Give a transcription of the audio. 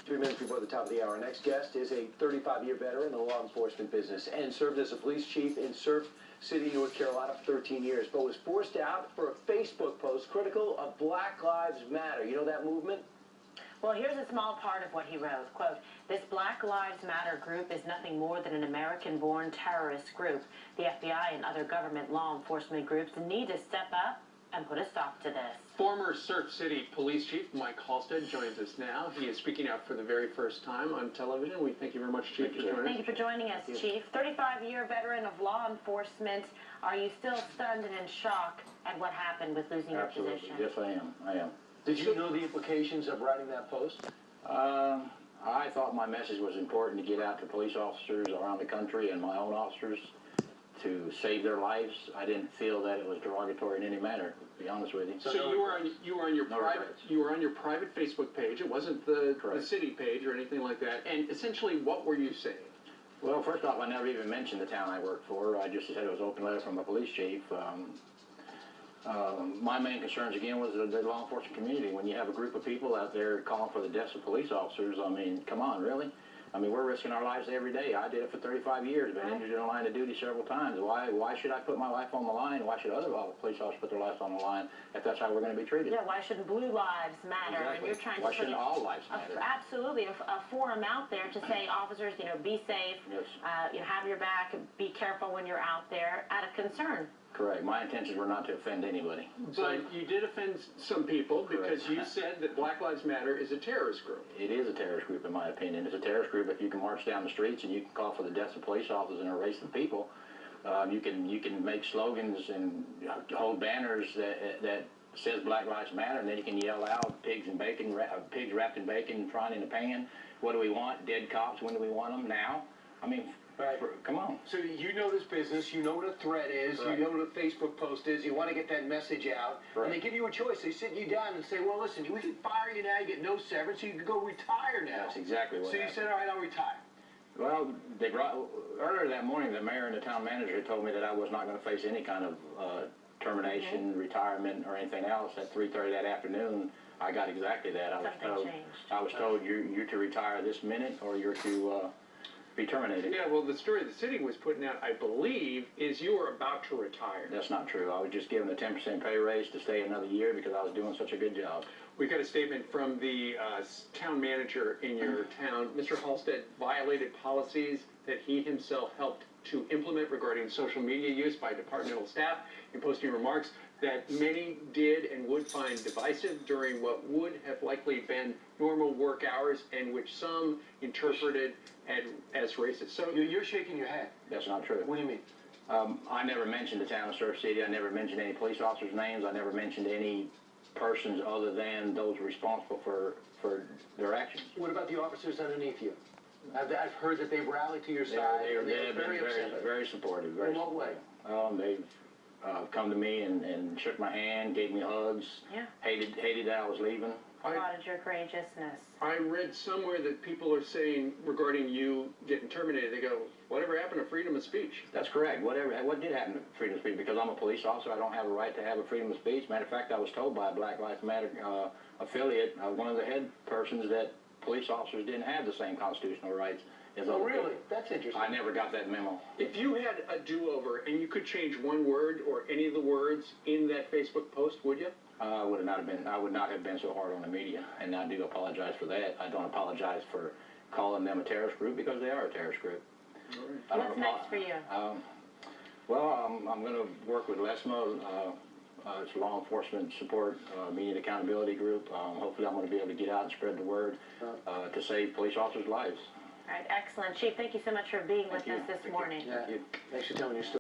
3 minutes before the top of the hour. Our next guest is a 35-year veteran in the law enforcement business and served as a police chief in Surf City, North Carolina for 13 years, but was forced out for a Facebook post critical of Black Lives Matter. You know that movement? Well, here's a small part of what he wrote. Quote, "This Black Lives Matter group is nothing more than an American-born terrorist group. The FBI and other government law enforcement groups need to step up and put a stop to this." Former Surf City Police Chief Mike Halstead joins us now. He is speaking out for the very first time on television. We thank you very much, Chief, for joining us. Thank you for joining us, Chief. 35-year veteran of law enforcement. Are you still stunned and in shock at what happened with losing your position? Yes, I am. Did you know the implications of writing that post? I thought my message was important to get out to police officers around the country and my own officers to save their lives. I didn't feel that it was derogatory in any manner, to be honest with you. So you were on your private Facebook page. It wasn't the city page or anything like that. And essentially, what were you saying? Well, first off, I never even mentioned the town I worked for. I just said it was an open letter from a police chief. My main concerns, again, was the law enforcement community. When you have a group of people out there calling for the deaths of police officers, I mean, come on, really? I mean, we're risking our lives every day. I did it for 35 years, been injured in the line of duty several times. Why should I put my life on the line? Why should other police officers put their lives on the line if that's how we're going to be treated? Yeah, why shouldn't blue lives matter? Exactly. And you're trying Why to shouldn't all lives matter? Absolutely, a forum out there to say, officers, be safe, yes. Have your back, be careful when you're out there, out of concern. Correct. My intentions were not to offend anybody. But you did offend some people because you said that Black Lives Matter is a terrorist group. It is a terrorist group, in my opinion. It's a terrorist group if you can march down the streets and you can call for the deaths of police officers and erase the people. You can make slogans and hold banners that says Black Lives Matter, and then you can yell out pigs and bacon, pigs wrapped in bacon, frying in a pan. What do we want? Dead cops. When do we want them? Now. I mean. Right. Come on. So you know this business, you know what a threat is, you know what a Facebook post is, you want to get that message out, and they give you a choice. They sit you down and say, well, listen, we can fire you now, you get no severance, you can go retire now. That's exactly what happened. So you said, all right, I'll retire. Well, earlier that morning, the mayor and the town manager told me that I was not going to face any kind of termination, retirement, or anything else. At 3:30 that afternoon, I got exactly that. I was told you're to retire this minute, or you're to be terminated. Yeah, well, the story the city was putting out, I believe, is you were about to retire. That's not true. I was just given a 10% pay raise to stay another year because I was doing such a good job. We got a statement from the town manager in your town. Mr. Halstead violated policies that he himself helped to implement regarding social media use by departmental staff in posting remarks that many did and would find divisive during what would have likely been normal work hours and which some interpreted as racist. So you're shaking your head. That's not true. What do you mean? I never mentioned the town of Surf City. I never mentioned any police officers' names. I never mentioned any persons other than those responsible for their actions. What about the officers underneath you? I've heard that they've rallied to your side. They've been very supportive. In what way? They've come to me and shook my hand, gave me hugs. Yeah. Hated that I was leaving. Applauded your courageousness. I read somewhere that people are saying regarding you getting terminated, they go, whatever happened to freedom of speech? That's correct. What did happen to freedom of speech? Because I'm a police officer, I don't have a right to have a freedom of speech. Matter of fact, I was told by a Black Lives Matter affiliate, one of the head persons, that police officers didn't have the same constitutional rights as other people. Really? That's interesting. I never got that memo. If you had a do-over and you could change one word or any of the words in that Facebook post, would you? I would not have been so hard on the media, and I do apologize for that. I don't apologize for calling them a terrorist group because they are a terrorist group. Right. What's next for you? I'm going to work with LESMA. It's a law enforcement support media accountability group. Hopefully I'm going to be able to get out and spread the word to save police officers' lives. All right, excellent. Chief, thank you so much for being with us this morning. Yeah. Thanks for telling your story.